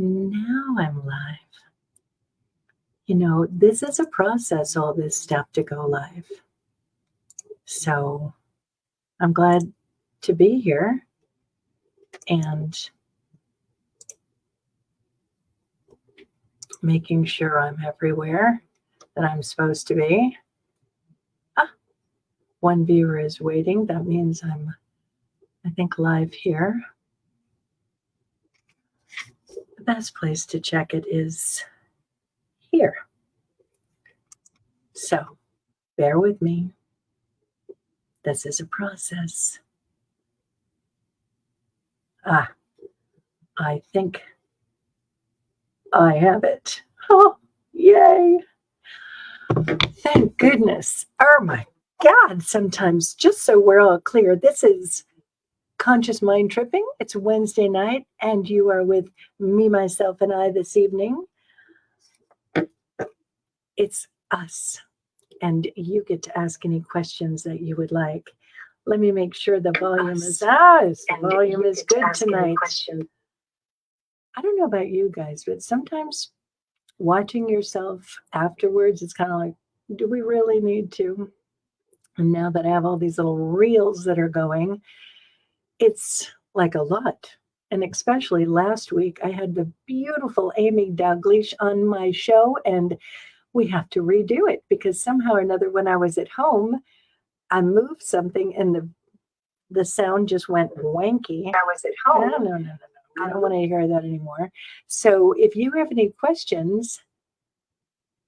Now I'm live. This is a process, all this stuff to go live. So I'm glad to be here and making sure I'm everywhere that I'm supposed to be. One viewer is waiting. That means I think, live here. The best place to check it is here. So bear with me. This is a process. I think I have it. Oh, yay. Thank goodness. Oh my God. Sometimes, just so we're all clear, this is Conscious Mind Tripping. It's Wednesday night, and you are with me, myself, and I this evening. It's us, and you get to ask any questions that you would like. Let me make sure the volume is good tonight. I don't know about you guys, but sometimes watching yourself afterwards, it's kind of like, do we really need to? And now that I have all these little reels that are going, it's like a lot. And especially last week, I had the beautiful Amy Dalglish on my show, and we have to redo it because somehow or another, when I was at home, I moved something and the sound just went wanky. I was at home. No. I don't want to hear that anymore. So if you have any questions,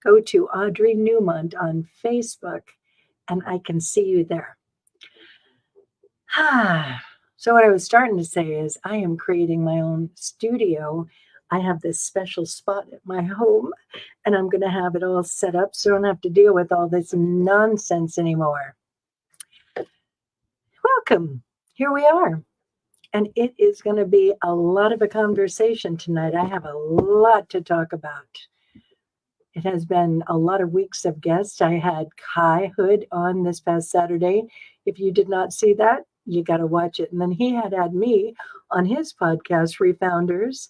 go to Audrey Newmont on Facebook, and I can see you there. So what I was starting to say is I am creating my own studio. I have this special spot at my home, and I'm going to have it all set up so I don't have to deal with all this nonsense anymore. Welcome. Here we are. And it is going to be a lot of a conversation tonight. I have a lot to talk about. It has been a lot of weeks of guests. I had Kai Hood on this past Saturday. If you did not see that, you got to watch it. And then he had me on his podcast, Refounders.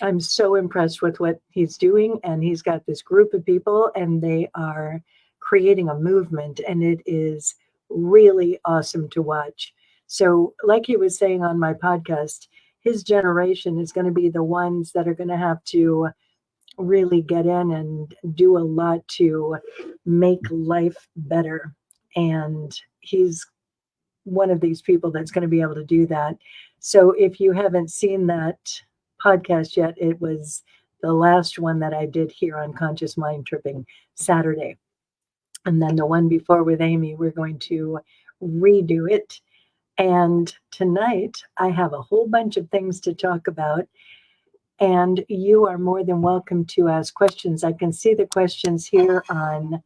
I'm so impressed with what he's doing. And he's got this group of people, and they are creating a movement. And it is really awesome to watch. So like he was saying on my podcast, his generation is going to be the ones that are going to have to really get in and do a lot to make life better. And he's one of these people that's going to be able to do that. So if you haven't seen that podcast yet, it was the last one that I did here on Conscious Mind Tripping Saturday. And then the one before with Amy, we're going to redo it. And tonight I have a whole bunch of things to talk about. And you are more than welcome to ask questions. I can see the questions here on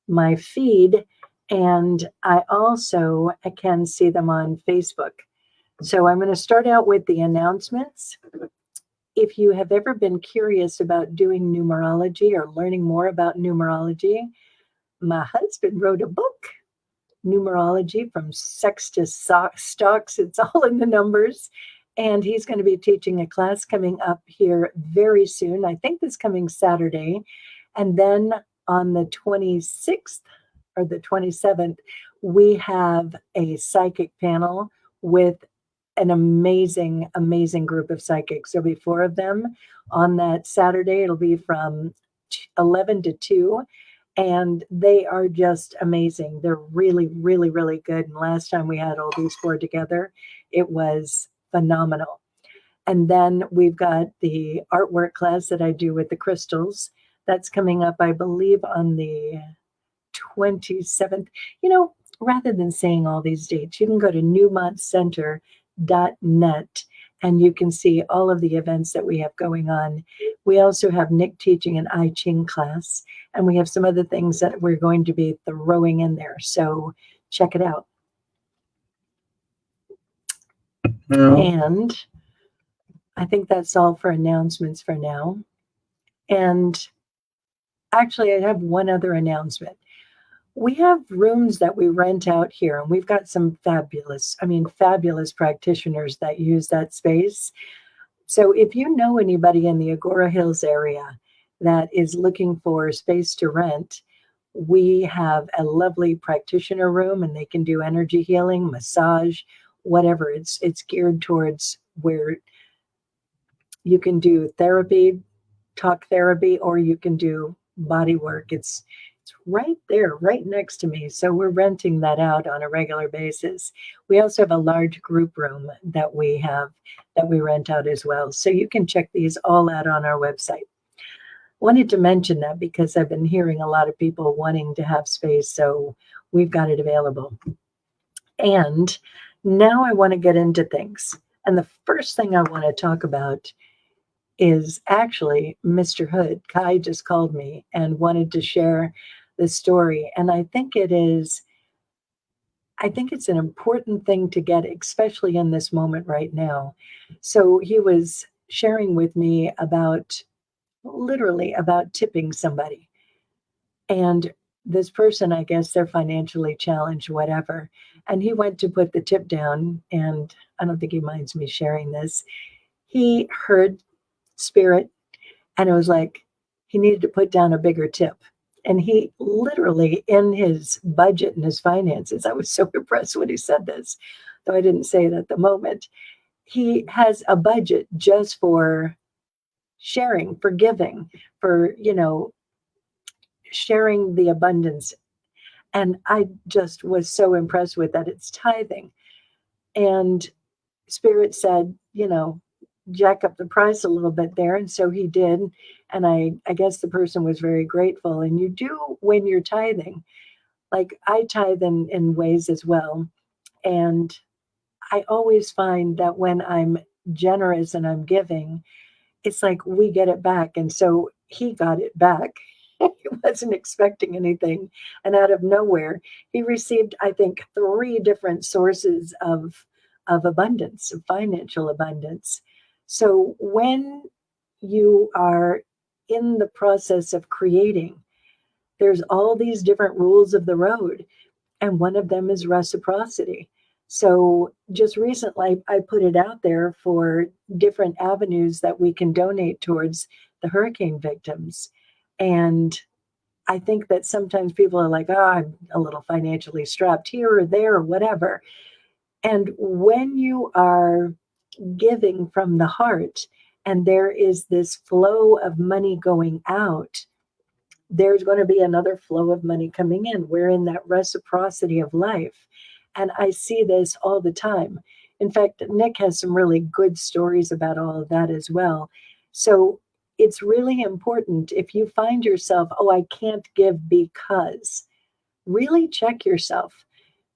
my feed, and I can see them on Facebook. So I'm going to start out with the announcements. If you have ever been curious about doing numerology or learning more about numerology, my husband wrote a book, Numerology from Sex to Stocks. It's all in the numbers. And he's going to be teaching a class coming up here very soon. I think this coming Saturday. And then on the 26th or the 27th, we have a psychic panel with an amazing, amazing group of psychics. There'll be 4 of them on that Saturday. It'll be from 11 to 2. And they are just amazing. They're really, really, really good. And last time we had all these 4 together, it was phenomenal. And then we've got the artwork class that I do with the crystals. That's coming up, I believe, on the 27th. Rather than saying all these dates, you can go to newmontcenter.net and you can see all of the events that we have going on. We also have Nick teaching an I Ching class, and we have some other things that we're going to be throwing in there. So check it out. And I think that's all for announcements for now. And actually, I have one other announcement. We have rooms that we rent out here, and we've got some fabulous practitioners that use that space. So if you know anybody in the Agora Hills area that is looking for space to rent, we have a lovely practitioner room and they can do energy healing, massage, whatever. It's geared towards where you can do therapy, talk therapy, or you can do body work. It's right there, right next to me. So we're renting that out on a regular basis. We also have a large group room that we rent out as well. So you can check these all out on our website. Wanted to mention that because I've been hearing a lot of people wanting to have space, so we've got it available. And now I want to get into things. And the first thing I want to talk about is actually Mr. Hood. Kai just called me and wanted to share the story. And I think it's an important thing to get, especially in this moment right now. So he was sharing with me about literally about tipping somebody. And this person, I guess they're financially challenged, whatever. And he went to put the tip down, and I don't think he minds me sharing this. He heard spirit, and it was like he needed to put down a bigger tip. And he literally, in his budget and his finances, I was so impressed when he said this, though I didn't say it at the moment. He has a budget just for sharing, for giving, for, sharing the abundance. And I just was so impressed with that. It's tithing. And Spirit said, jack up the price a little bit there. And so he did. And I guess the person was very grateful. And you do when you're tithing, like I tithe in ways as well. And I always find that when I'm generous and I'm giving, it's like we get it back. And so he got it back. He wasn't expecting anything. And out of nowhere, he received, I think, 3 different sources of abundance, of financial abundance. So when you are in the process of creating, there's all these different rules of the road. And one of them is reciprocity. So just recently, I put it out there for different avenues that we can donate towards the hurricane victims. And I think that sometimes people are like, oh, I'm a little financially strapped here or there or whatever. And when you are giving from the heart and there is this flow of money going out, there's going to be another flow of money coming in. We're in that reciprocity of life. And I see this all the time. In fact, Nick has some really good stories about all of that as well. So it's really important if you find yourself, oh, I can't give because, really check yourself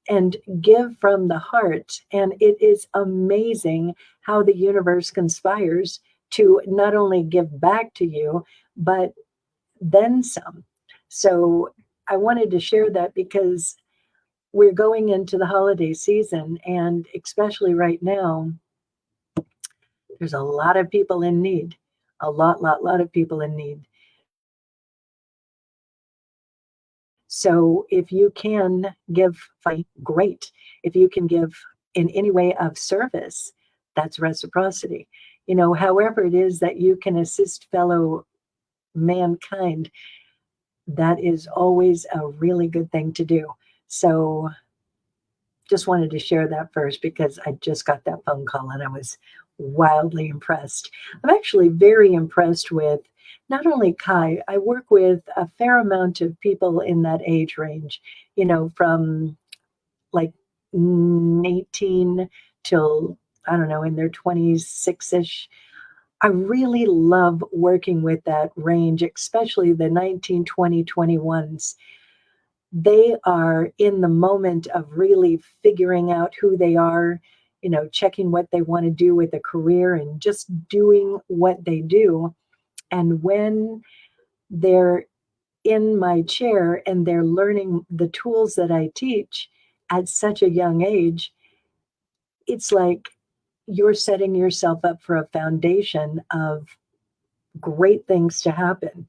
and give from the heart. And it is amazing how the universe conspires to not only give back to you, but then some. So I wanted to share that because we're going into the holiday season, and especially right now, there's a lot of people in need, a lot of people in need. So if you can give, great. If you can give in any way of service, that's reciprocity. However it is that you can assist fellow mankind, that is always a really good thing to do. So just wanted to share that first because I just got that phone call and I was wildly impressed. I'm actually very impressed with not only Kai, I work with a fair amount of people in that age range, from like 18 till, I don't know, in their 26-ish. I really love working with that range, especially the 19, 20, 21s. They are in the moment of really figuring out who they are, checking what they want to do with a career and just doing what they do. And when they're in my chair and they're learning the tools that I teach at such a young age, it's like you're setting yourself up for a foundation of great things to happen.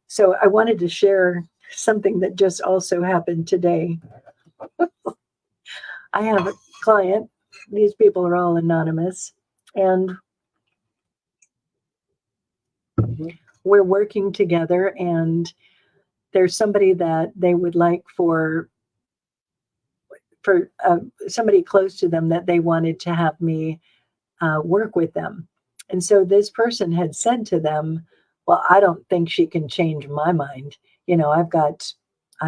So I wanted to share something that just also happened today. I have a client, these people are all anonymous, and we're working together, and there's somebody that they would like for somebody close to them that they wanted to have me work with them. And so this person had said to them, well, I don't think she can change my mind. I've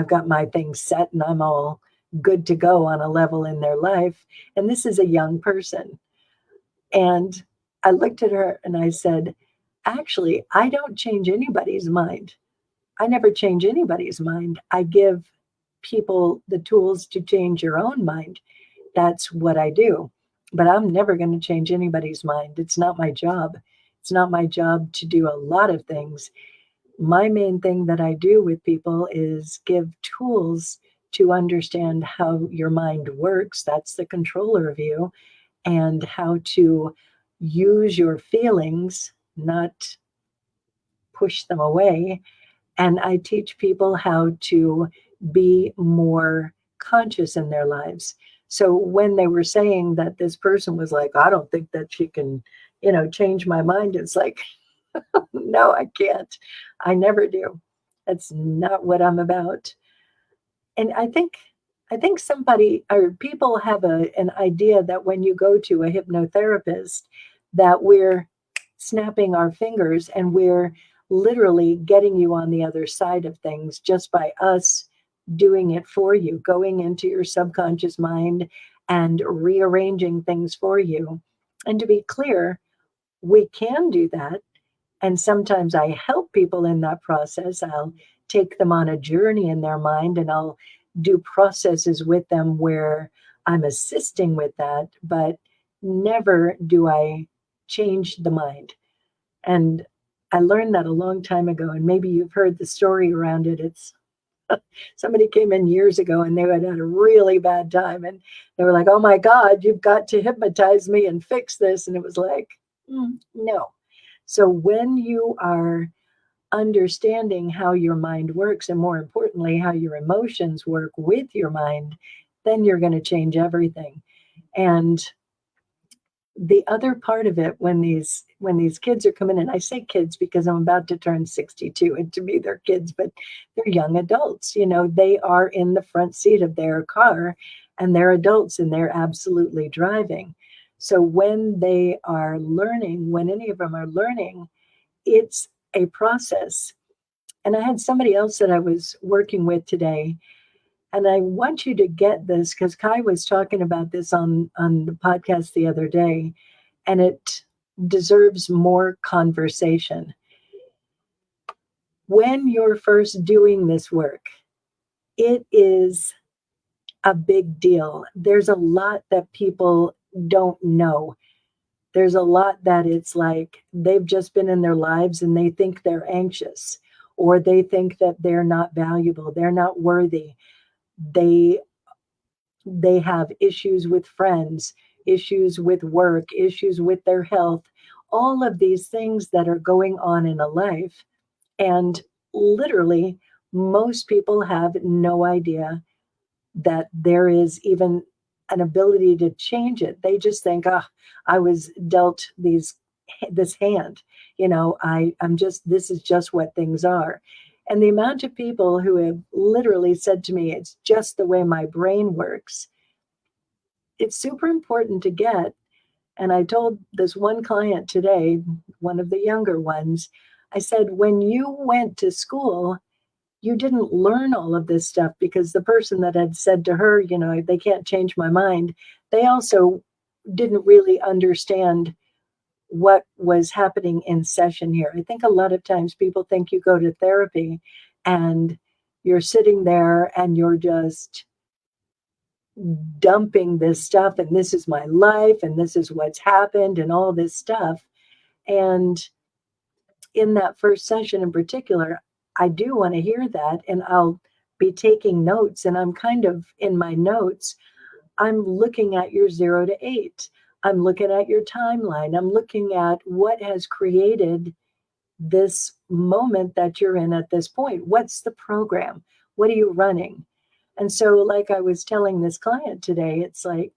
got my things set and I'm all good to go on a level in their life. And this is a young person. And I looked at her and I said, actually, I don't change anybody's mind. I never change anybody's mind. I give people the tools to change your own mind. That's what I do. But I'm never going to change anybody's mind. It's not my job. It's not my job to do a lot of things. My main thing that I do with people is give tools to understand how your mind works. That's the controller of you, and how to use your feelings, not push them away. And I teach people how to be more conscious in their lives. So when they were saying that this person was like, I don't think that she can, change my mind, it's like, no, I can't. I never do. That's not what I'm about. And I think somebody or people have an idea that when you go to a hypnotherapist, that we're snapping our fingers and we're literally getting you on the other side of things just by us doing it for you, going into your subconscious mind and rearranging things for you. And to be clear, we can do that. And sometimes I help people in that process. I'll take them on a journey in their mind and I'll do processes with them where I'm assisting with that, but never do I change the mind. And I learned that a long time ago, and maybe you've heard the story around it. It's somebody came in years ago and they had a really bad time, and they were like, oh my God, you've got to hypnotize me and fix this. And it was like, no. So when you are understanding how your mind works, and more importantly, how your emotions work with your mind, then you're going to change everything. And the other part of it, when these kids are coming in, I say kids because I'm about to turn 62, and to me they're kids, but they're young adults. They are in the front seat of their car and they're adults and they're absolutely driving. So when they are learning, when any of them are learning, it's a process. And I had somebody else that I was working with today, and I want you to get this because Kai was talking about this on the podcast the other day, and it deserves more conversation. When you're first doing this work, it is a big deal. There's a lot that people don't know. There's a lot that it's like they've just been in their lives and they think they're anxious, or they think that they're not valuable, they're not worthy. They have issues with friends, issues with work, issues with their health, all of these things that are going on in a life. And literally, most people have no idea that there is even an ability to change it. They just think, I was dealt this hand. This is just what things are. And the amount of people who have literally said to me, it's just the way my brain works. It's super important to get. And I told this one client today, one of the younger ones, I said, when you went to school, you didn't learn all of this stuff because the person that had said to her, they can't change my mind, they also didn't really understand what was happening in session here. I think a lot of times people think you go to therapy and you're sitting there and you're just dumping this stuff, and this is my life and this is what's happened and all this stuff. And in that first session in particular, I do want to hear that, and I'll be taking notes, and I'm kind of in my notes, I'm looking at your 0 to 8. I'm looking at your timeline. I'm looking at what has created this moment that you're in at this point. What's the program? What are you running? And so, like I was telling this client today, it's like,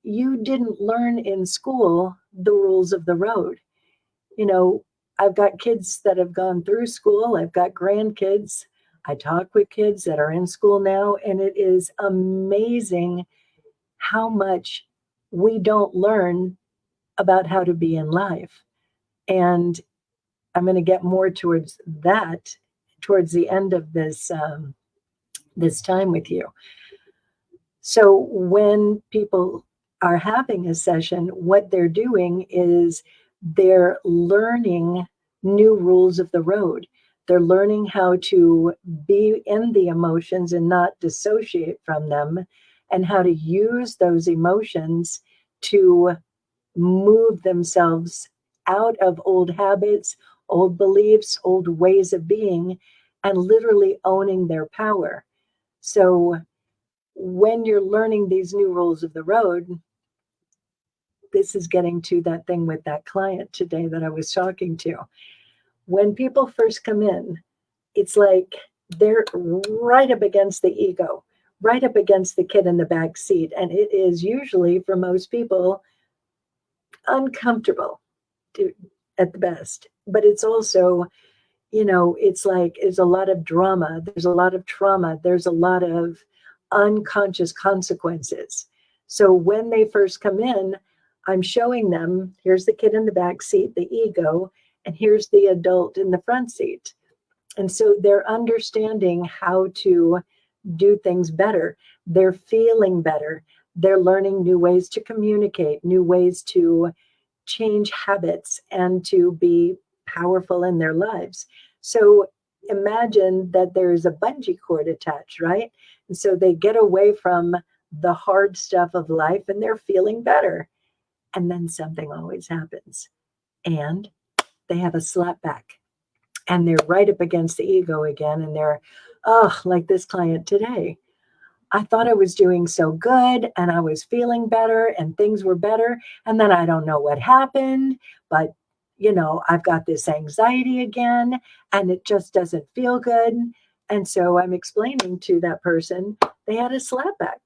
you didn't learn in school the rules of the road. I've got kids that have gone through school. I've got grandkids. I talk with kids that are in school now, and it is amazing how much we don't learn about how to be in life. And I'm going to get more towards that towards the end of this time with you. So when people are having a session, what they're doing is they're learning new rules of the road. They're learning how to be in the emotions and not dissociate from them, and how to use those emotions to move themselves out of old habits, old beliefs, old ways of being, and literally owning their power. So when you're learning these new rules of the road, this is getting to that thing with that client today that I was talking to. When people first come in, it's like they're right up against the ego, right up against the kid in the back seat. And it is usually, for most people, uncomfortable at the best. But it's also, it's like there's a lot of drama, there's a lot of trauma, there's a lot of unconscious consequences. So when they first come in, I'm showing them, here's the kid in the back seat, the ego, and here's the adult in the front seat. And so they're understanding how to do things better. They're feeling better. They're learning new ways to communicate, new ways to change habits, and to be powerful in their lives. So imagine that there's a bungee cord attached, right? And so they get away from the hard stuff of life and they're feeling better. And then something always happens and they have a slap back and they're right up against the ego again. And they're, like this client today. I thought I was doing so good and I was feeling better and things were better. And then I don't know what happened, but I've got this anxiety again and it just doesn't feel good. And so I'm explaining to that person, they had a slapback.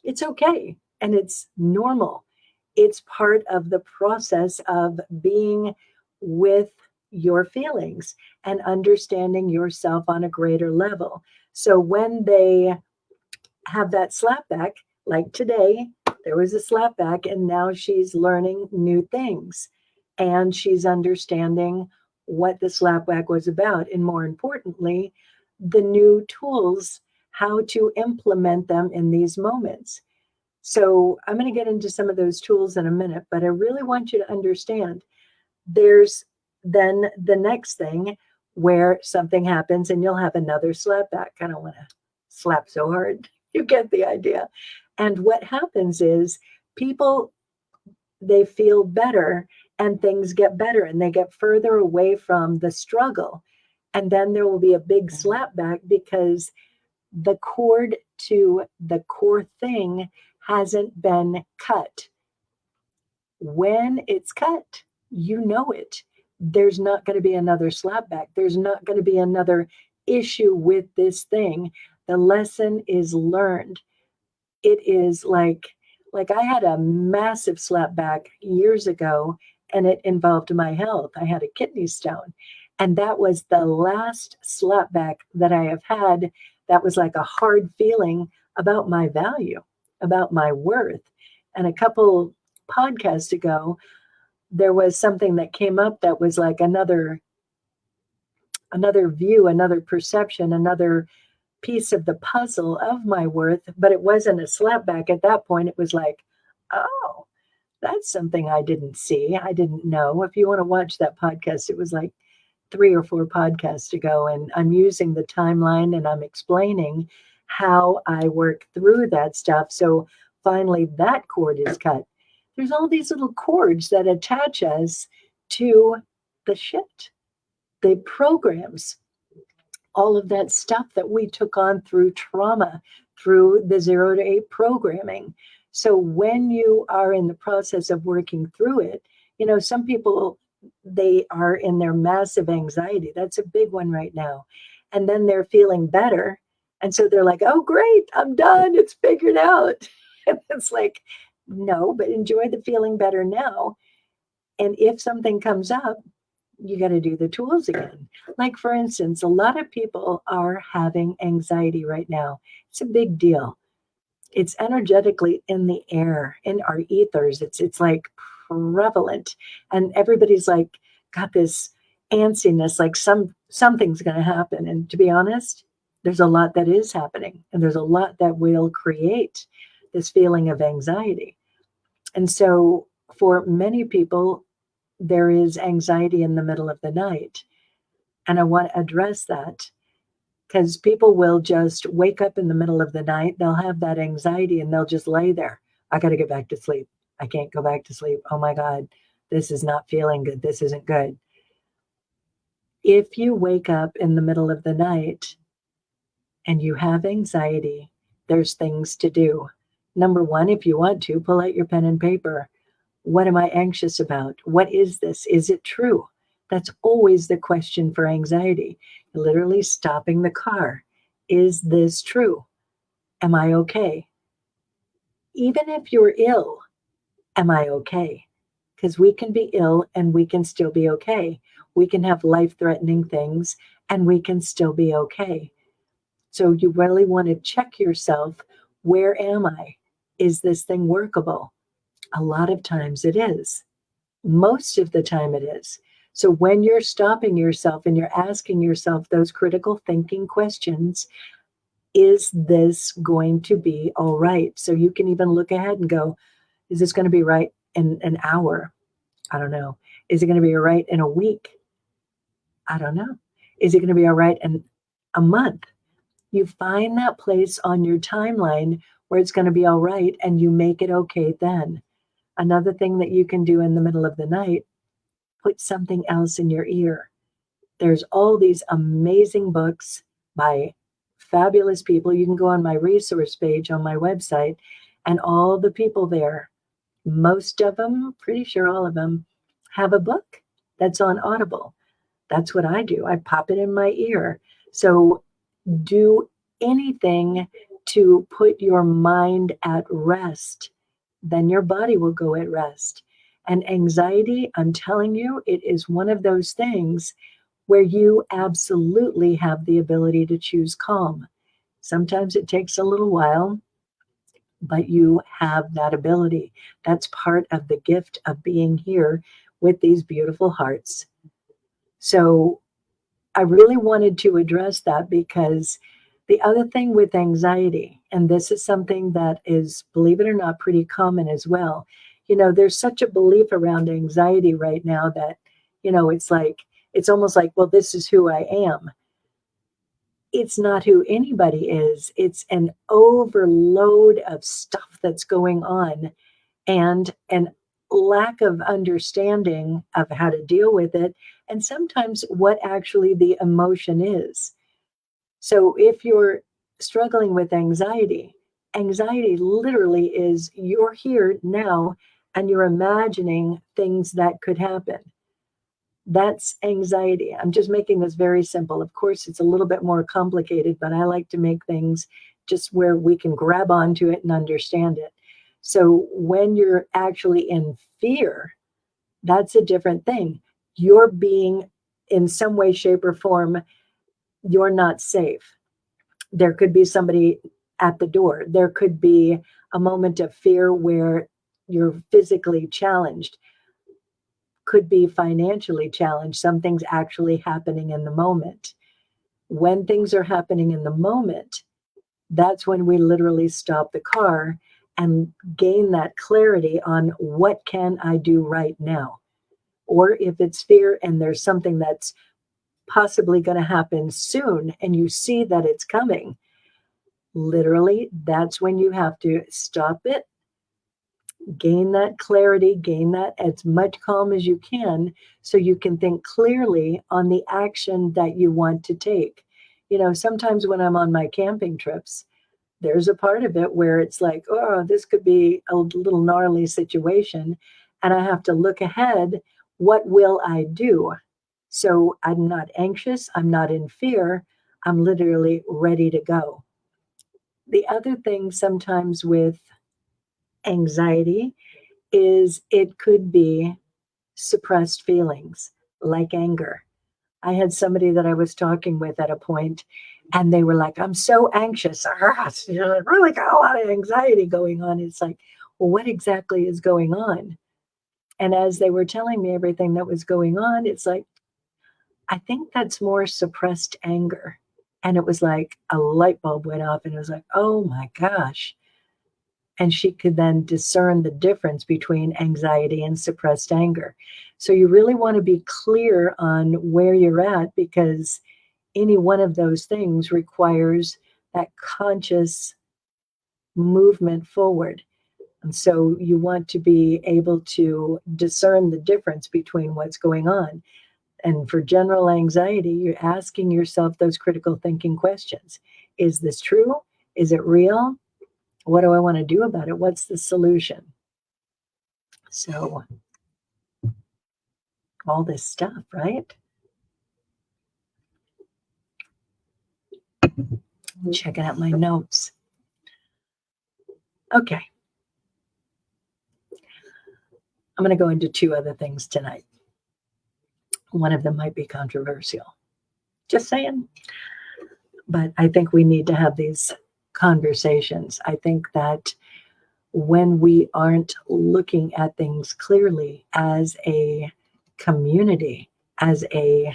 It's okay. And it's normal. It's part of the process of being with your feelings and understanding yourself on a greater level. So when they have that slapback, like today, there was a slapback, and now she's learning new things and she's understanding what the slapback was about. And more importantly, the new tools, how to implement them in these moments. So I'm going to get into some of those tools in a minute, but I really want you to understand there's then the next thing where something happens and you'll have another slapback. I don't want to slap so hard. You get the idea. And what happens is people, they feel better and things get better and they get further away from the struggle. And then there will be a big slapback because the cord to the core thing hasn't been cut. When it's cut, you know it. There's not going to be another slapback. There's not going to be another issue with this thing. The lesson is learned. It is like I had a massive slapback years ago and it involved my health. I had a kidney stone. And that was the last slapback that I have had. That was like a hard feeling about my value, about my worth. And a couple podcasts ago, there was something that came up that was like another view, another perception, another piece of the puzzle of my worth, but it wasn't a slapback at that point. It was like, oh, that's something I didn't see. I didn't know. If you want to watch that podcast, it was like 3 or 4 podcasts ago, and I'm using the timeline and I'm explaining how I work through that stuff. So finally that cord is cut. There's all these little cords that attach us to the shit, the programs, all of that stuff that we took on through trauma, through the 0 to 8 programming. So when you are in the process of working through it, some people, they are in their massive anxiety. That's a big one right now. And then they're feeling better. And so they're like, oh, great, I'm done. It's figured out. And it's like, no, but enjoy the feeling better now. And if something comes up, you got to do the tools again. Like, for instance, a lot of people are having anxiety right now. It's a big deal. It's energetically in the air, in our ethers. It's like prevalent. And everybody's like got this antsiness, like something's gonna happen. And to be honest, there's a lot that is happening, and there's a lot that will create this feeling of anxiety. And so for many people, there is anxiety in the middle of the night. And I want to address that because people will just wake up in the middle of the night. They'll have that anxiety and they'll just lay there. I got to get back to sleep. I can't go back to sleep. Oh my God, this is not feeling good. This isn't good. If you wake up in the middle of the night and you have anxiety, there's things to do. Number one, if you want to, pull out your pen and paper. What am I anxious about? What is this? Is it true? That's always the question for anxiety. Literally stopping the car. Is this true? Am I okay? Even if you're ill, am I okay? Because we can be ill and we can still be okay. We can have life threatening things and we can still be okay. So you really want to check yourself. Where am I? Is this thing workable? A lot of times it is. Most of the time it is. So when you're stopping yourself and you're asking yourself those critical thinking questions, is this going to be all right? So you can even look ahead and go, is this going to be right in an hour? I don't know. Is it going to be all right in a week? I don't know. Is it going to be all right in a month? You find that place on your timeline where it's going to be all right and you make it okay then. Another thing that you can do in the middle of the night, put something else in your ear. There's all these amazing books by fabulous people. You can go on my resource page on my website, and all the people there, most of them, pretty sure all of them, have a book that's on Audible. That's what I do. I pop it in my ear. So do anything to put your mind at rest, then your body will go at rest. And anxiety, I'm telling you, it is one of those things where you absolutely have the ability to choose calm. Sometimes it takes a little while, but you have that ability. That's part of the gift of being here with these beautiful hearts. So I really wanted to address that because the other thing with anxiety, and this is something that is, believe it or not, pretty common as well. There's such a belief around anxiety right now that, it's almost like, well, this is who I am. It's not who anybody is. It's an overload of stuff that's going on and an lack of understanding of how to deal with it, and sometimes what actually the emotion is. So if you're struggling with anxiety, anxiety literally is you're here now and you're imagining things that could happen. That's anxiety. I'm just making this very simple. Of course, it's a little bit more complicated, but I like to make things just where we can grab onto it and understand it. So when you're actually in fear, that's a different thing. You're being, in some way, shape, or form, you're not safe. There could be somebody at the door. There could be a moment of fear where you're physically challenged, could be financially challenged. Something's actually happening in the moment. When things are happening in the moment, that's when we literally stop the car and gain that clarity on what can I do right now? Or if it's fear and there's something that's possibly going to happen soon and you see that it's coming, literally, that's when you have to stop it, gain that clarity, gain that as much calm as you can so you can think clearly on the action that you want to take. Sometimes when I'm on my camping trips, there's a part of it where it's like, oh, this could be a little gnarly situation. And I have to look ahead. What will I do? So I'm not anxious. I'm not in fear. I'm literally ready to go. The other thing sometimes with anxiety is it could be suppressed feelings. like anger. I had somebody that I was talking with at a point, and they were like, I'm so anxious. You know, I really got a lot of anxiety going on. It's like, well, what exactly is going on? And as they were telling me everything that was going on, it's like, I think that's more suppressed anger. And it was like a light bulb went off, and it was like, oh my gosh. And she could then discern the difference between anxiety and suppressed anger. So you really want to be clear on where you're at, because any one of those things requires that conscious movement forward. And so you want to be able to discern the difference between what's going on. And for general anxiety, you're asking yourself those critical thinking questions. Is this true? Is it real? What do I want to do about it? What's the solution? So all this stuff, right? Checking out my notes. Okay. I'm going to go into two other things tonight. One of them might be controversial. Just saying. But I think we need to have these conversations. I think that when we aren't looking at things clearly as a community, as a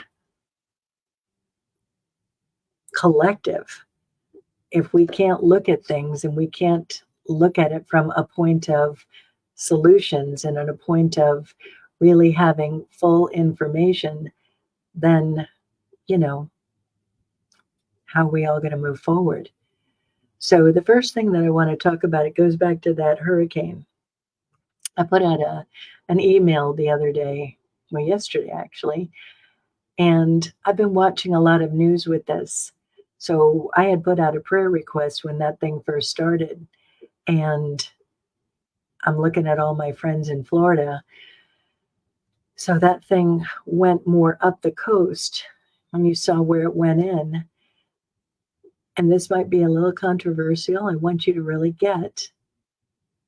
collective, if we can't look at things and we can't look at it from a point of solutions and at a point of really having full information, then, you know, how are we all going to move forward? So the first thing that I want to talk about, it goes back to that hurricane. I put out an email the other day, well, yesterday actually, and I've been watching a lot of news with this. So I had put out a prayer request when that thing first started, and I'm looking at all my friends in Florida. So that thing went more up the coast, and you saw where it went in. And this might be a little controversial. I want you to really get,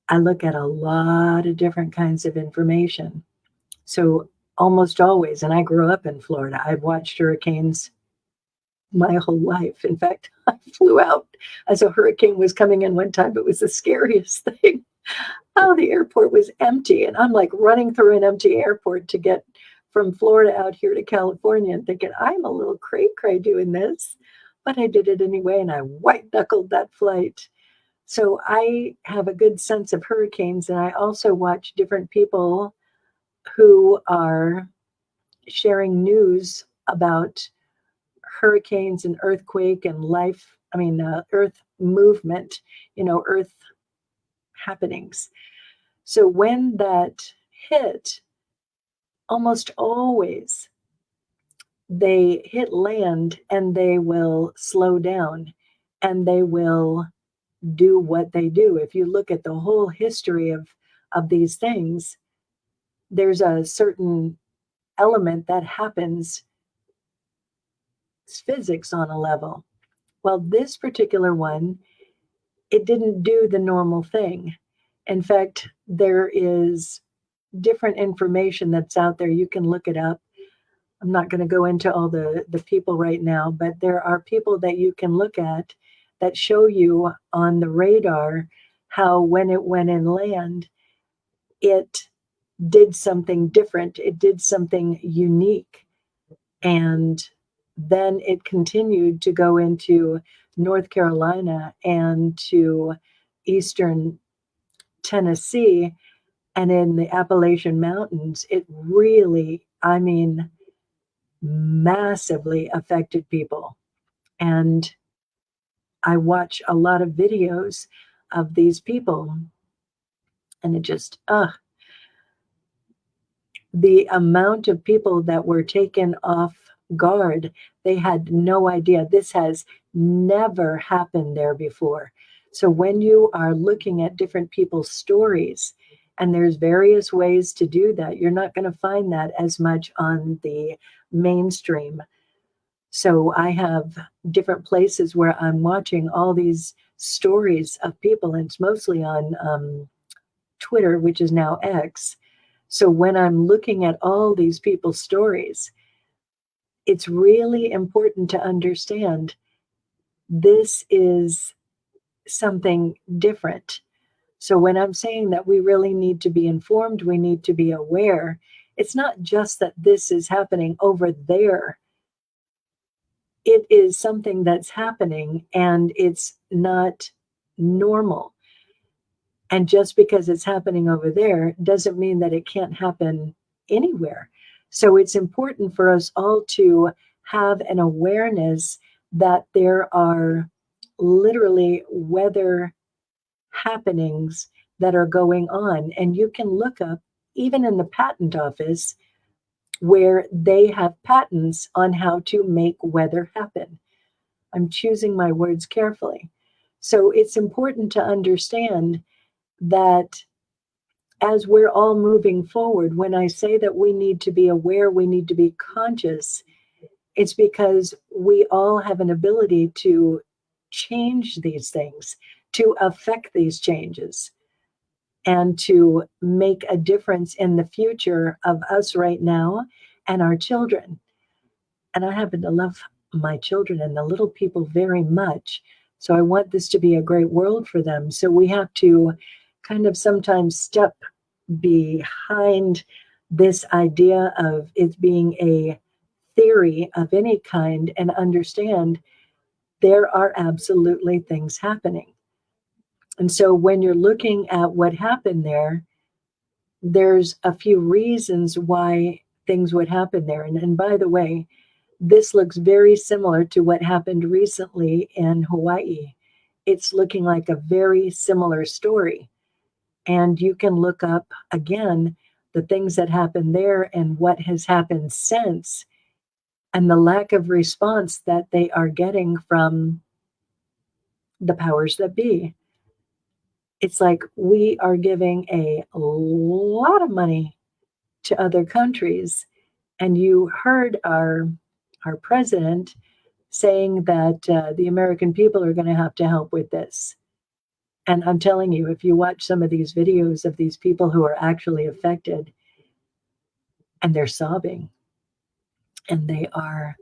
I look at a lot of different kinds of information. So almost always, and I grew up in Florida, I've watched hurricanes my whole life. In fact, I flew out as a hurricane was coming in one time. It was the scariest thing. Oh, the airport was empty. And I'm like running through an empty airport to get from Florida out here to California and thinking, I'm a little cray-cray doing this. But I did it anyway, and I white-knuckled that flight. So I have a good sense of hurricanes, and I also watch different people who are sharing news about hurricanes and earthquake and earth movement, earth happenings. So when that hit, almost always they hit land and they will slow down and they will do what they do. If you look at the whole history of these things, there's a certain element that happens, physics on a level. Well, this particular one, it didn't do the normal thing. In fact, there is different information that's out there. You can look it up. I'm not going to go into all the people right now, but there are people that you can look at that show you on the radar how when it went inland, it did something different. It did something unique. And then it continued to go into North Carolina and to eastern Tennessee and in the Appalachian Mountains. It really, massively affected people. And I watch a lot of videos of these people, and it just, the amount of people that were taken off guard, they had no idea. This has never happened there before. So when you are looking at different people's stories, and there's various ways to do that, you're not going to find that as much on the mainstream. So I have different places where I'm watching all these stories of people, and it's mostly on Twitter, which is now X. So when I'm looking at all these people's stories, it's really important to understand this is something different. So when I'm saying that we really need to be informed, we need to be aware, it's not just that this is happening over there. It is something that's happening and it's not normal. And just because it's happening over there doesn't mean that it can't happen anywhere. So it's important for us all to have an awareness that there are literally weather happenings that are going on. And you can look up, even in the patent office, where they have patents on how to make weather happen. I'm choosing my words carefully. So it's important to understand that as we're all moving forward, when I say that we need to be aware, we need to be conscious, it's because we all have an ability to change these things, to affect these changes, and to make a difference in the future of us right now and our children. And I happen to love my children and the little people very much. So I want this to be a great world for them. So we have to kind of sometimes step behind this idea of it being a theory of any kind and understand there are absolutely things happening. And so when you're looking at what happened there, there's a few reasons why things would happen there. And by the way, this looks very similar to what happened recently in Hawaii. It's looking like a very similar story. And you can look up again the things that happened there and what has happened since, and the lack of response that they are getting from the powers that be. It's like we are giving a lot of money to other countries. And you heard our president saying that the American people are going to help with this. And I'm telling you, if you watch some of these videos of these people who are actually affected, and they're sobbing, and they are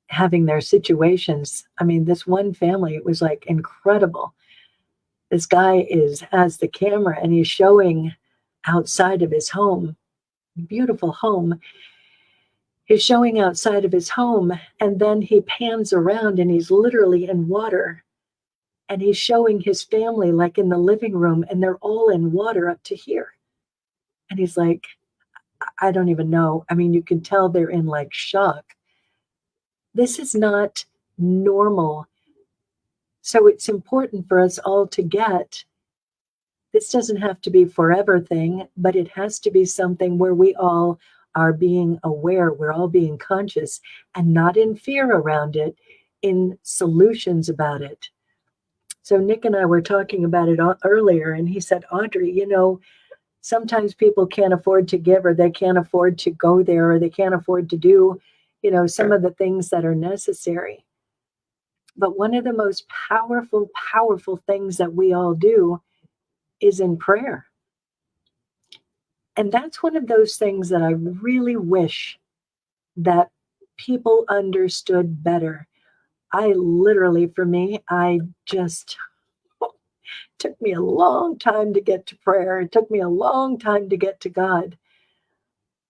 having their situations. I mean, this one family, it was like incredible. This guy has the camera and he's showing outside of his home, beautiful home. He's showing outside of his home, and then he pans around and he's literally in water. And he's showing his family like in the living room, and they're all in water up to here. And he's like, I don't even know. I mean, you can tell they're in like shock. This is not normal. So it's important for us all to get this doesn't have to be forever thing, but it has to be something where we all are being aware, we're all being conscious and not in fear around it, in solutions about it. So Nick and I were talking about it earlier, and he said, Audrey, sometimes people can't afford to give, or they can't afford to go there, or they can't afford to do, some of the things that are necessary. But one of the most powerful things that we all do is in prayer. And that's one of those things that I really wish that people understood better. I literally, for me, I just took me a long time to get to prayer. It took me a long time to get to God.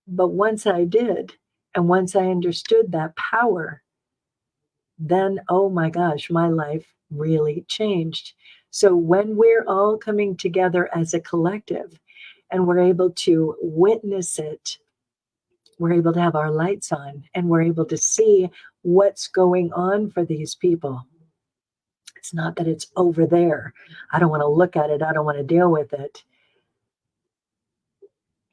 But once I did, and once I understood that power, then, oh my gosh, my life really changed. So when we're all coming together as a collective and we're able to witness it, we're able to have our lights on and we're able to see what's going on for these people. It's not that it's over there. I don't want to look at it. I don't want to deal with it.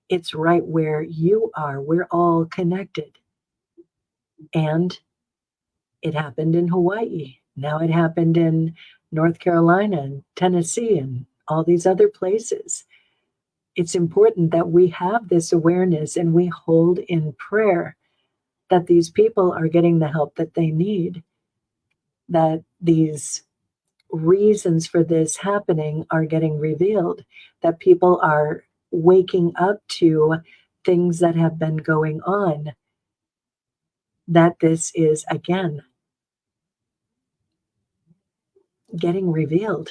It's right where you are. We're all connected. And it happened in Hawaii. Now it happened in North Carolina and Tennessee and all these other places. It's important that we have this awareness and we hold in prayer that these people are getting the help that they need, that these reasons for this happening are getting revealed, that people are waking up to things that have been going on, that this is again getting revealed.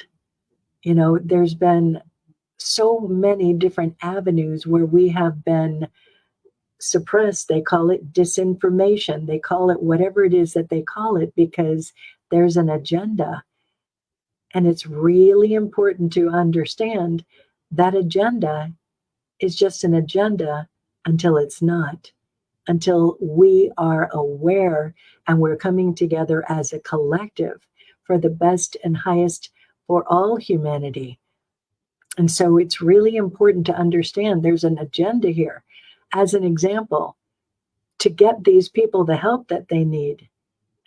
There's been so many different avenues where we have been suppressed. They call it disinformation. They call it whatever it is that they call it because there's an agenda. And it's really important to understand that agenda is just an agenda until it's not, until we are aware and we're coming together as a collective for the best and highest for all humanity. And so it's really important to understand there's an agenda here. As an example, to get these people the help that they need,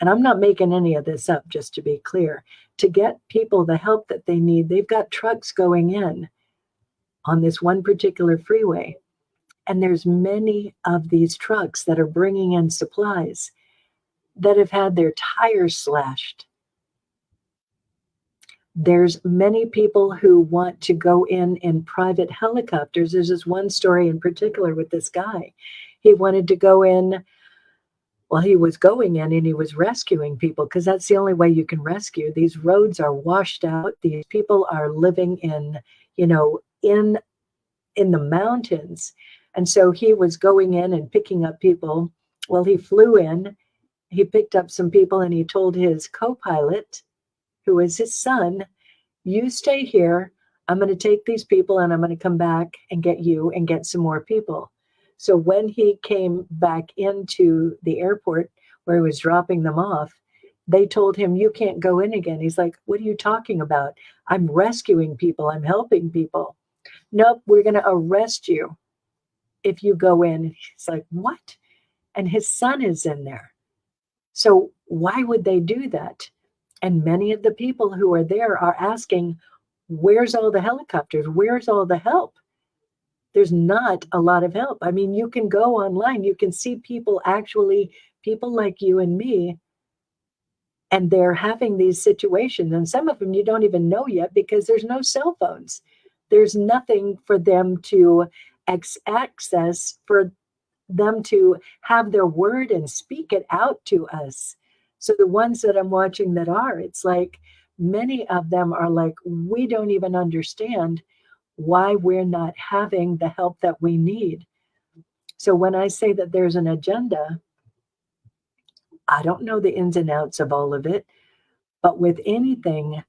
and I'm not making any of this up, just to be clear, to get people the help that they need, they've got trucks going in on this one particular freeway. And there's many of these trucks that are bringing in supplies that have had their tires slashed. There's many people who want to go in private helicopters. There's this one story in particular with this guy. He wanted to go in. Well, he was going in and he was rescuing people because that's the only way you can rescue. These roads are washed out. These people are living in the mountains. And so he was going in and picking up people. Well, he flew in, he picked up some people, and he told his co-pilot, who is his son, you stay here. I'm going to take these people and I'm going to come back and get you and get some more people. So when he came back into the airport where he was dropping them off, they told him, you can't go in again. He's like, what are you talking about? I'm rescuing people. I'm helping people. Nope, we're going to arrest you if you go in. He's like, what? And his son is in there. So why would they do that? And many of the people who are there are asking, where's all the helicopters? Where's all the help? There's not a lot of help. I mean, you can go online, you can see people like you and me, and they're having these situations. And some of them you don't even know yet because there's no cell phones. There's nothing for them to access, for them to have their word and speak it out to us. So the ones that I'm watching that it's like many of them are like, we don't even understand why we're not having the help that we need. So when I say that there's an agenda, I don't know the ins and outs of all of it, but with anything,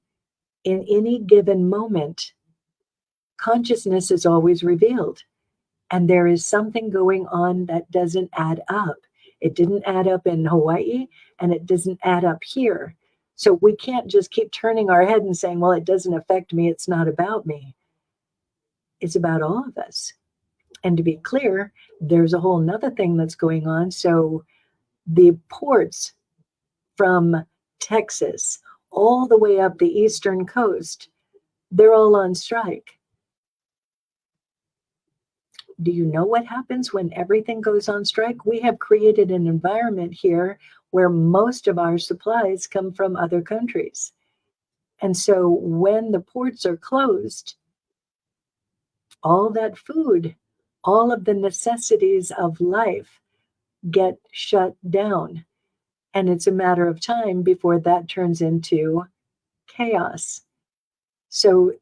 in any given moment, consciousness is always revealed. And there is something going on that doesn't add up. It didn't add up in Hawaii, and it doesn't add up here. So we can't just keep turning our head and saying, well, it doesn't affect me. It's not about me. It's about all of us. And to be clear, there's a whole nother thing that's going on. So the ports from Texas all the way up the eastern coast, they're all on strike. Do you know what happens when everything goes on strike? We have created an environment here where most of our supplies come from other countries. And so when the ports are closed, all that food, all of the necessities of life get shut down. And it's a matter of time before that turns into chaos. So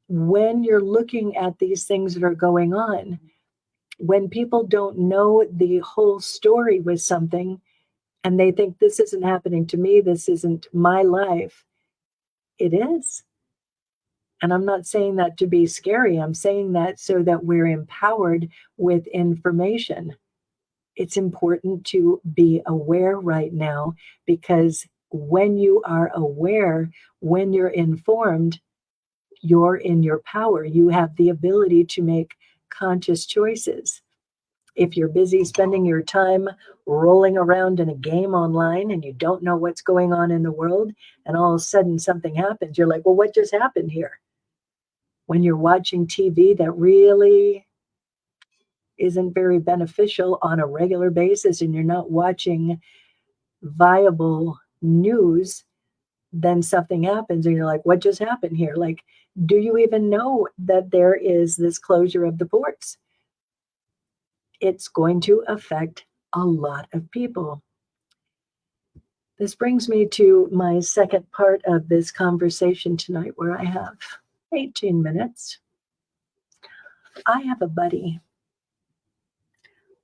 when you're looking at these things that are going on, when people don't know the whole story with something and they think this isn't happening to me, this isn't my life, it is. And I'm not saying that to be scary. I'm saying that so that we're empowered with information. It's important to be aware right now, because when you are aware, when you're informed, you're in your power. You have the ability to make conscious choices. If you're busy spending your time rolling around in a game online and you don't know what's going on in the world, and all of a sudden something happens, you're like, well, what just happened here? When you're watching TV that really isn't very beneficial on a regular basis, and you're not watching viable news then something happens and you're like, what just happened here? Like, do you even know that there is this closure of the ports? It's going to affect a lot of people. This brings me to my second part of this conversation tonight, where I have 18 minutes. I have a buddy.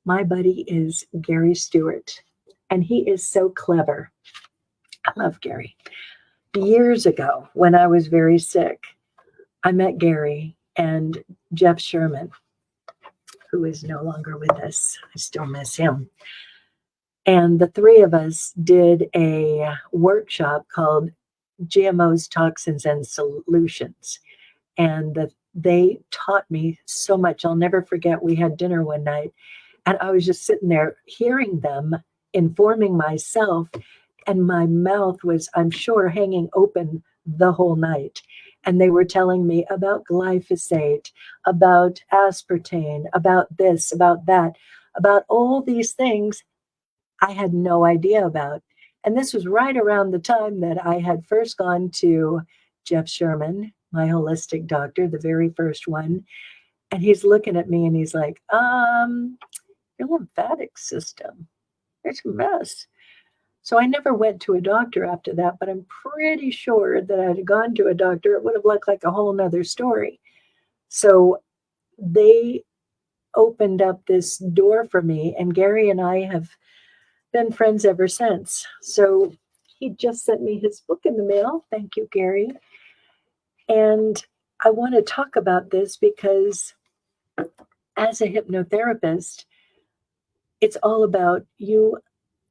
My buddy is Gary Stewart, and he is so clever. I love Gary. Years ago, when I was very sick, I met Gary and Jeff Sherman, who is no longer with us. I still miss him. And the three of us did a workshop called GMOs, Toxins, and Solutions. And they taught me so much. I'll never forget, we had dinner one night, and I was just sitting there hearing them, informing myself, and my mouth was, I'm sure, hanging open the whole night. And they were telling me about glyphosate, about aspartame, about this, about that, about all these things I had no idea about. And this was right around the time that I had first gone to Jeff Sherman, my holistic doctor, the very first one. And he's looking at me and he's like, your lymphatic system, it's a mess. So I never went to a doctor after that, but I'm pretty sure that I'd have gone to a doctor, it would have looked like a whole nother story. So they opened up this door for me, and Gary and I have been friends ever since. So he just sent me his book in the mail. Thank you, Gary. And I want to talk about this because as a hypnotherapist, it's all about you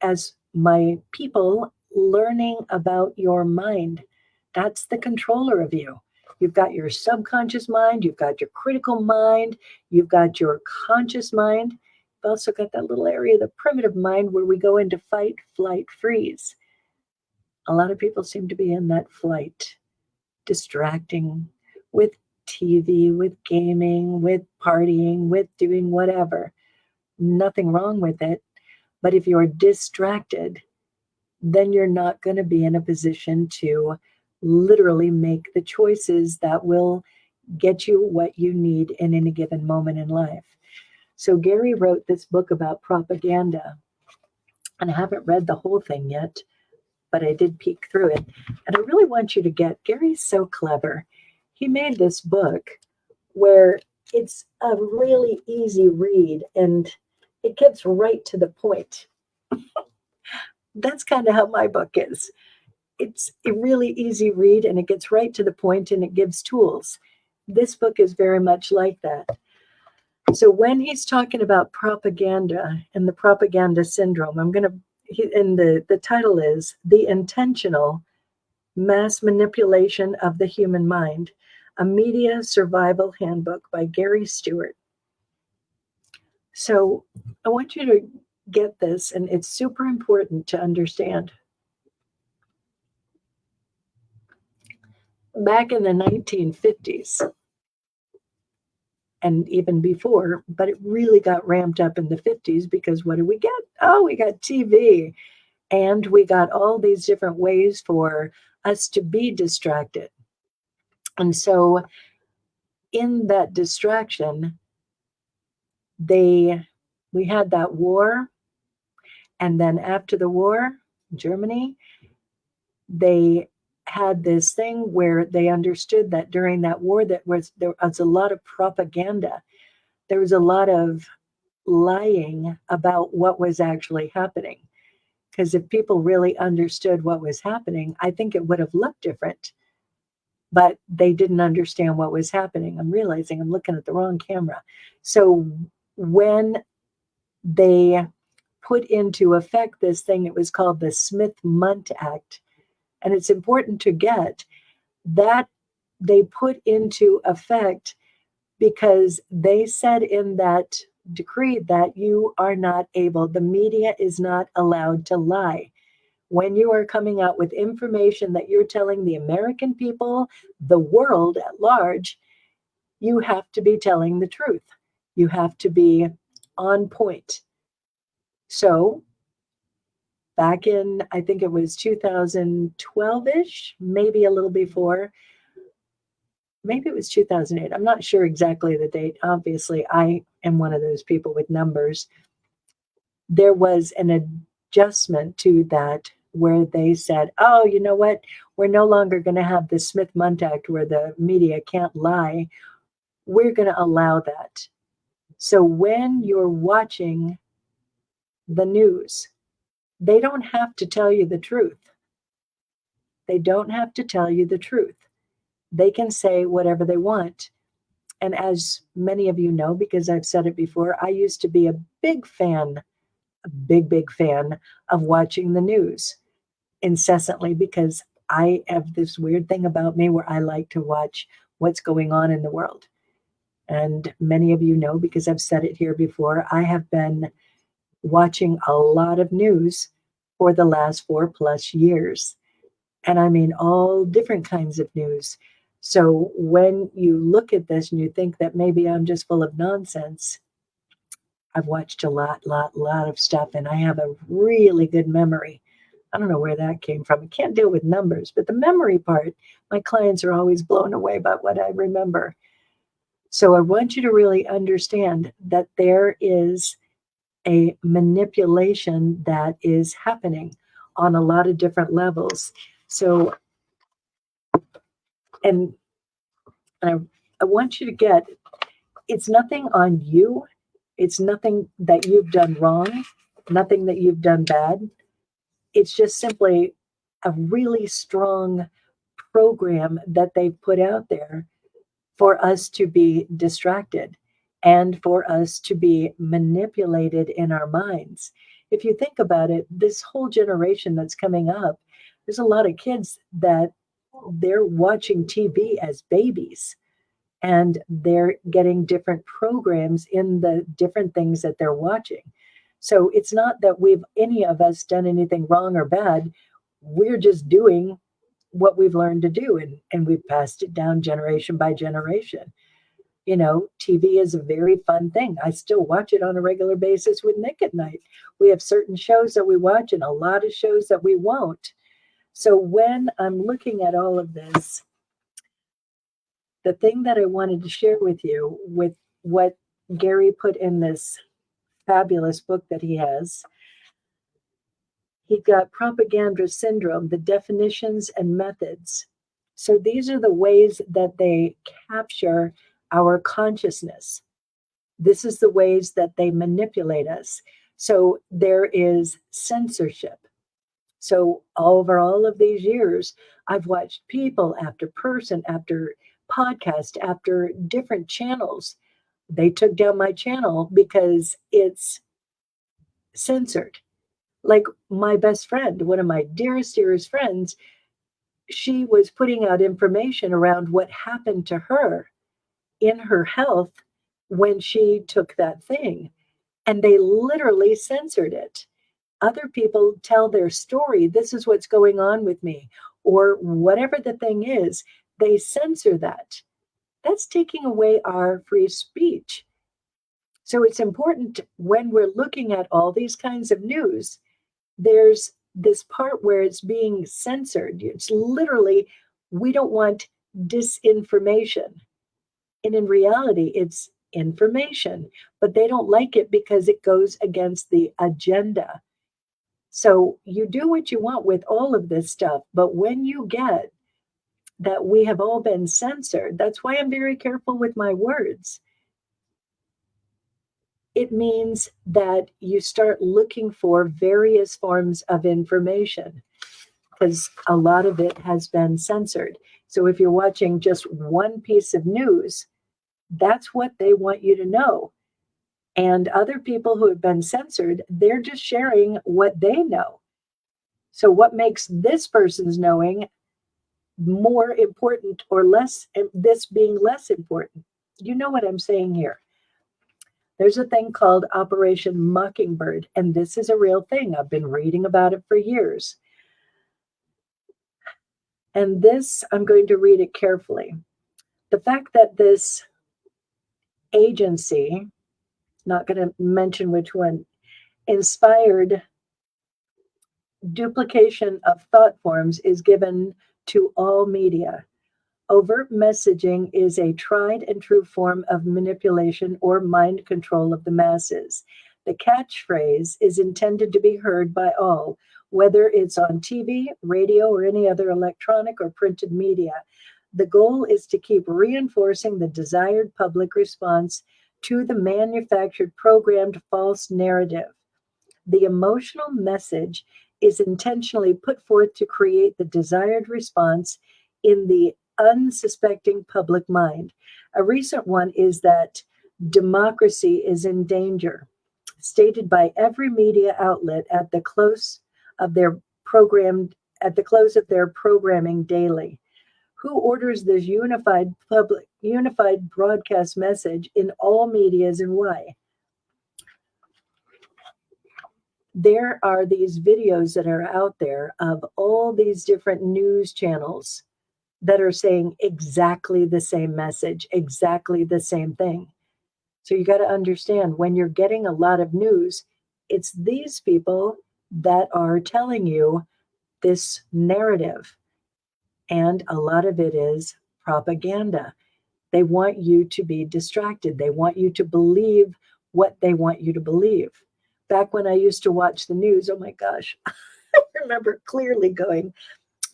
as my people learning about your mind. That's the controller of you. You've got your subconscious mind, you've got your critical mind, you've got your conscious mind. You've also got that little area, the primitive mind, where we go into fight, flight, freeze. A lot of people seem to be in that flight, distracting with TV, with gaming, with partying, with doing whatever. Nothing wrong with it. But if you're distracted, then you're not going to be in a position to literally make the choices that will get you what you need in any given moment in life. So Gary wrote this book about propaganda, and I haven't read the whole thing yet, but I did peek through it. And I really want you to get, Gary's so clever. He made this book where it's a really easy read and it gets right to the point. That's kind of how my book is. It's a really easy read and it gets right to the point and it gives tools. This book is very much like that. So when he's talking about propaganda and the propaganda syndrome, and the title is The Intentional Mass Manipulation of the Human Mind, a Media Survival Handbook by Gary Stewart. So I want you to get this, and it's super important to understand. Back in the 1950s, and even before, but it really got ramped up in the 50s because what did we get? Oh, we got TV, and we got all these different ways for us to be distracted. And so in that distraction, we had that war, and then after the war, Germany, they had this thing where they understood that during that war there was a lot of propaganda. There was a lot of lying about what was actually happening. Because if people really understood what was happening, I think it would have looked different. But they didn't understand what was happening. I'm realizing I'm looking at the wrong camera. So when they put into effect this thing, it was called the Smith-Mundt Act. And it's important to get that they put into effect because they said in that decree that you are not able, the media is not allowed to lie. When you are coming out with information that you're telling the American people, the world at large, you have to be telling the truth. You have to be on point. So back in, I think it was 2012-ish, maybe a little before. Maybe it was 2008. I'm not sure exactly the date. Obviously, I am one of those people with numbers. There was an adjustment to that where they said, oh, you know what? We're no longer going to have the Smith-Mundt Act where the media can't lie. We're going to allow that. So when you're watching the news, they don't have to tell you the truth. They don't have to tell you the truth. They can say whatever they want. And as many of you know, because I've said it before, I used to be a big fan, a big fan of watching the news incessantly because I have this weird thing about me where I like to watch what's going on in the world. And many of you know, because I've said it here before, I have been watching a lot of news for the last 4+ years. And I mean all different kinds of news. So when you look at this and you think that maybe I'm just full of nonsense, I've watched a lot of stuff, and I have a really good memory. I don't know where that came from. I can't deal with numbers, but the memory part, my clients are always blown away by what I remember. So I want you to really understand that there is a manipulation that is happening on a lot of different levels. So, and I want you to get, it's nothing on you. It's nothing that you've done wrong, nothing that you've done bad. It's just simply a really strong program that they've put out there for us to be distracted and for us to be manipulated in our minds. If you think about it, this whole generation that's coming up, there's a lot of kids that they're watching TV as babies, and they're getting different programs in the different things that they're watching. So it's not that any of us done anything wrong or bad. We're just doing what we've learned to do, and we've passed it down generation by generation. You know, TV is a very fun thing. I still watch it on a regular basis with Nick at night. We have certain shows that we watch and a lot of shows that we won't. So when I'm looking at all of this, the thing that I wanted to share with you with what Gary put in this fabulous book that he has, he got propaganda syndrome, the definitions and methods. So these are the ways that they capture our consciousness. This is the ways that they manipulate us. So there is censorship. So over all of these years, I've watched people after person, after podcast, after different channels. They took down my channel because it's censored. Like my best friend, one of my dearest friends, she was putting out information around what happened to her in her health when she took that thing. And they literally censored it. Other people tell their story. This is what's going on with me, or whatever the thing is, they censor that. That's taking away our free speech. So it's important when we're looking at all these kinds of news, there's this part where it's being censored. It's literally, we don't want disinformation. And in reality, it's information, but they don't like it because it goes against the agenda. So you do what you want with all of this stuff, but when you get that we have all been censored, that's why I'm very careful with my words. It means that you start looking for various forms of information because a lot of it has been censored. So if you're watching just one piece of news, that's what they want you to know. And other people who have been censored, they're just sharing what they know. So what makes this person's knowing more important or less, this being less important? You know what I'm saying here. There's a thing called Operation Mockingbird, and this is a real thing. I've been reading about it for years. And this, I'm going to read it carefully. The fact that this agency, not going to mention which one, inspired duplication of thought forms is given to all media. Overt messaging is a tried and true form of manipulation or mind control of the masses. The catchphrase is intended to be heard by all, whether it's on TV, radio, or any other electronic or printed media. The goal is to keep reinforcing the desired public response to the manufactured, programmed false narrative. The emotional message is intentionally put forth to create the desired response in the unsuspecting public mind. A recent one is that democracy is in danger, stated by every media outlet at the close of their programming daily. Who orders this unified broadcast message in all medias, and why? There are these videos that are out there of all these different news channels that are saying exactly the same message, exactly the same thing. So you got to understand, when you're getting a lot of news, it's these people that are telling you this narrative. And a lot of it is propaganda. They want you to be distracted. They want you to believe what they want you to believe. Back when I used to watch the news, oh my gosh, I remember clearly going,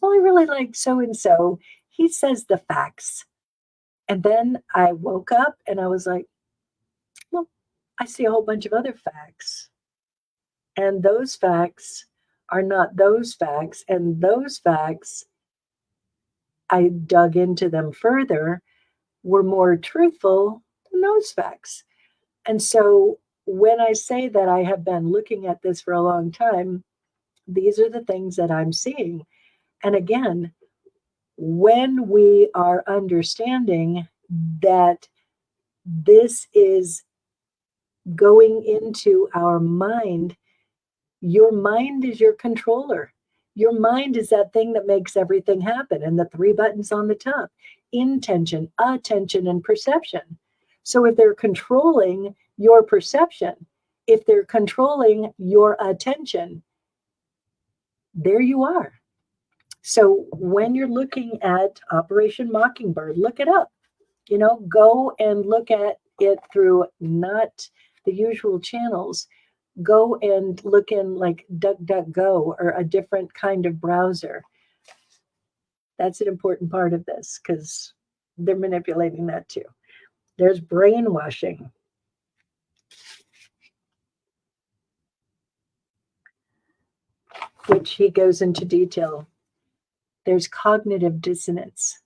well, I really like so and so. He says the facts. And then I woke up and I was like, well, I see a whole bunch of other facts. And those facts are not those facts. And those facts, I dug into them further, were more truthful than those facts. And so when I say that I have been looking at this for a long time, these are the things that I'm seeing. And again, when we are understanding that this is going into our mind, your mind is your controller. Your mind is that thing that makes everything happen. And the three buttons on the top: intention, attention, and perception. So if they're controlling your perception, if they're controlling your attention, there you are. So when you're looking at Operation Mockingbird, look it up. Go and look at it through not the usual channels. Go and look in like DuckDuckGo or a different kind of browser. That's an important part of this because they're manipulating that too. There's brainwashing. Which he goes into detail. There's cognitive dissonance.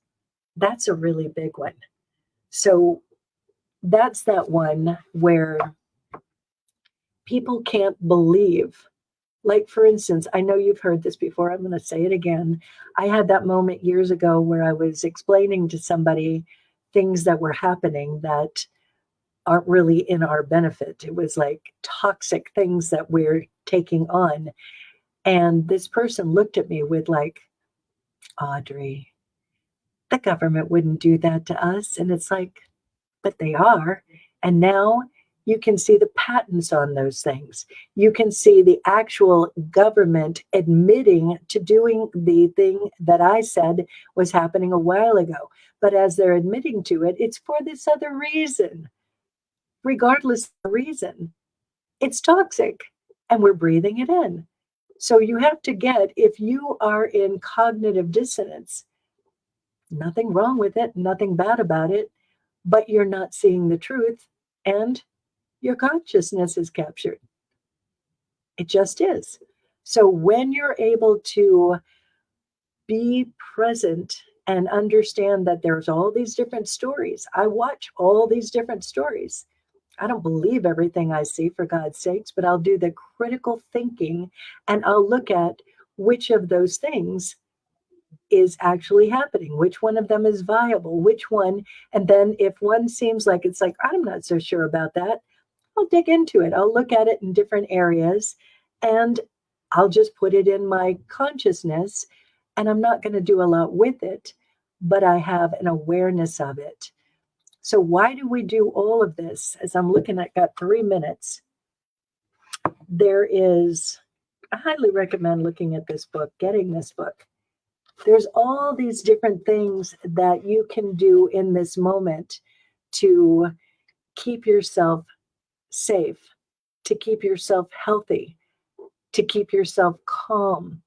That's a really big one. So that's that one where people can't believe. Like, for instance, I know you've heard this before. I'm going to say it again. I had that moment years ago where I was explaining to somebody things that were happening that aren't really in our benefit. It was like toxic things that we're taking on. And this person looked at me with like, Audrey, the government wouldn't do that to us. And it's like, but they are. And now you can see the patents on those things. You can see the actual government admitting to doing the thing that I said was happening a while ago. But as they're admitting to it, it's for this other reason. Regardless of the reason, it's toxic and we're breathing it in. So you have to get, if you are in cognitive dissonance, nothing wrong with it, nothing bad about it, but you're not seeing the truth and your consciousness is captured. It just is. So when you're able to be present and understand that there's all these different stories, I watch all these different stories. I don't believe everything I see, for God's sakes, but I'll do the critical thinking and I'll look at which of those things is actually happening, which one of them is viable, which one. And then if one seems like it's like, I'm not so sure about that, I'll dig into it. I'll look at it in different areas and I'll just put it in my consciousness, and I'm not going to do a lot with it, but I have an awareness of it. So why do we do all of this? As I'm looking at, got 3 minutes. There is I highly recommend looking at this book, getting this book. There's all these different things that you can do in this moment to keep yourself safe, to keep yourself healthy, to keep yourself calm.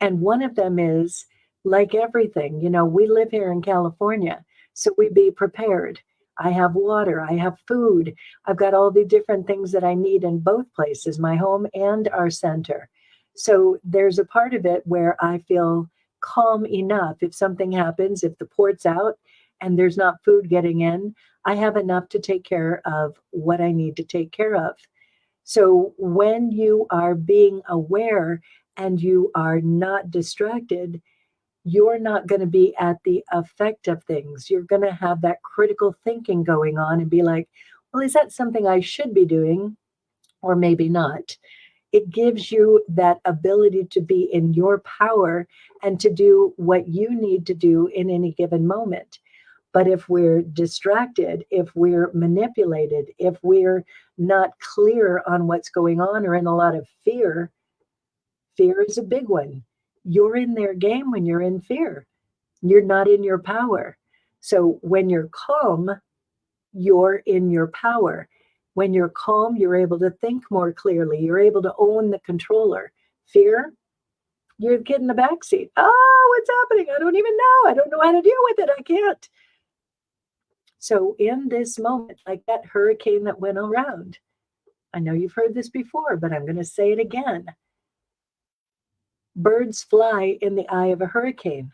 And one of them is, like everything, we live here in California, so we be prepared. I have water, I have food, I've got all the different things that I need in both places, my home and our center. So there's a part of it where I feel calm enough. If something happens, if the port's out and there's not food getting in, I have enough to take care of what I need to take care of. So when you are being aware and you are not distracted, you're not going to be at the effect of things. You're going to have that critical thinking going on and be like, well, is that something I should be doing? Or maybe not. It gives you that ability to be in your power and to do what you need to do in any given moment. But if we're distracted, if we're manipulated, if we're not clear on what's going on or in a lot of fear, fear is a big one. You're in their game when you're in fear. You're not in your power. So when you're calm, you're in your power. When you're calm, you're able to think more clearly. You're able to own the controller. Fear, you're getting the backseat. Oh, what's happening? I don't even know. I don't know how to deal with it. I can't. So in this moment, like that hurricane that went around, I know you've heard this before, but I'm going to say it again. Birds fly in the eye of a hurricane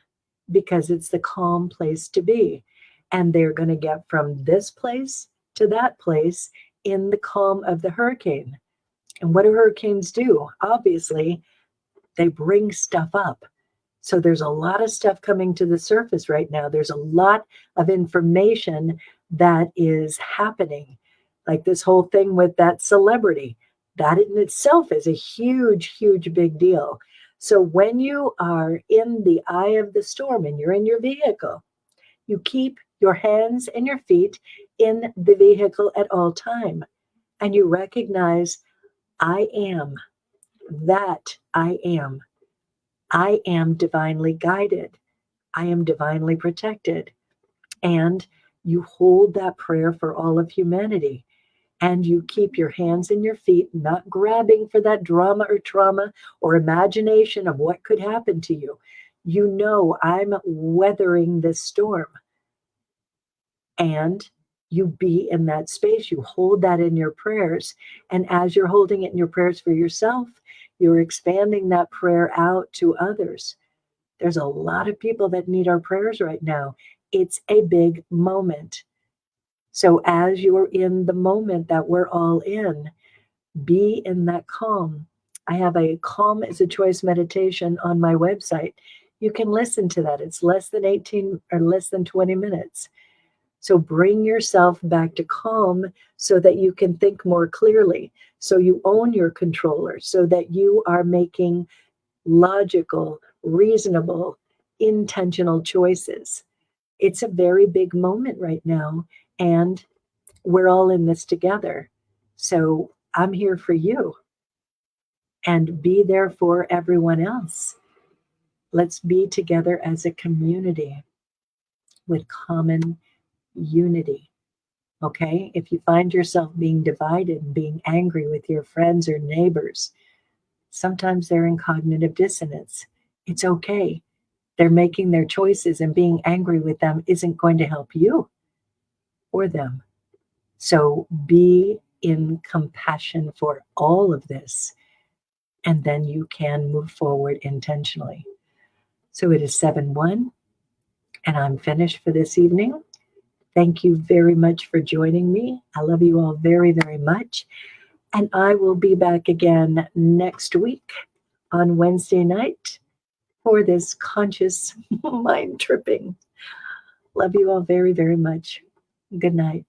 because it's the calm place to be. And they're going to get from this place to that place in the calm of the hurricane. And what do hurricanes do? Obviously, they bring stuff up. So there's a lot of stuff coming to the surface right now. There's a lot of information that is happening. Like this whole thing with that celebrity. That in itself is a huge, huge big deal. So when you are in the eye of the storm and you're in your vehicle, you keep your hands and your feet in the vehicle at all time. And you recognize, I am that I am. I am divinely guided. I am divinely protected. And you hold that prayer for all of humanity. And you keep your hands and your feet, not grabbing for that drama or trauma or imagination of what could happen to you. You know, I'm weathering this storm. And you be in that space. You hold that in your prayers. And as you're holding it in your prayers for yourself, you're expanding that prayer out to others. There's a lot of people that need our prayers right now. It's a big moment. So as you're in the moment that we're all in, be in that calm. I have a calm is a choice meditation on my website. You can listen to that. It's less than 18 or less than 20 minutes. So bring yourself back to calm so that you can think more clearly. So you own your controller, so that you are making logical, reasonable, intentional choices. It's a very big moment right now, and we're all in this together. So I'm here for you, and be there for everyone else. Let's be together as a community with common unity. Okay? If you find yourself being divided and being angry with your friends or neighbors, sometimes they're in cognitive dissonance. It's okay. They're making their choices, and being angry with them isn't going to help you or them. So be in compassion for all of this, and then you can move forward intentionally. So it is 7-1, and I'm finished for this evening. Thank you very much for joining me. I love you all very, very much. And I will be back again next week on Wednesday night for this conscious mind tripping. Love you all very, very much. Good night.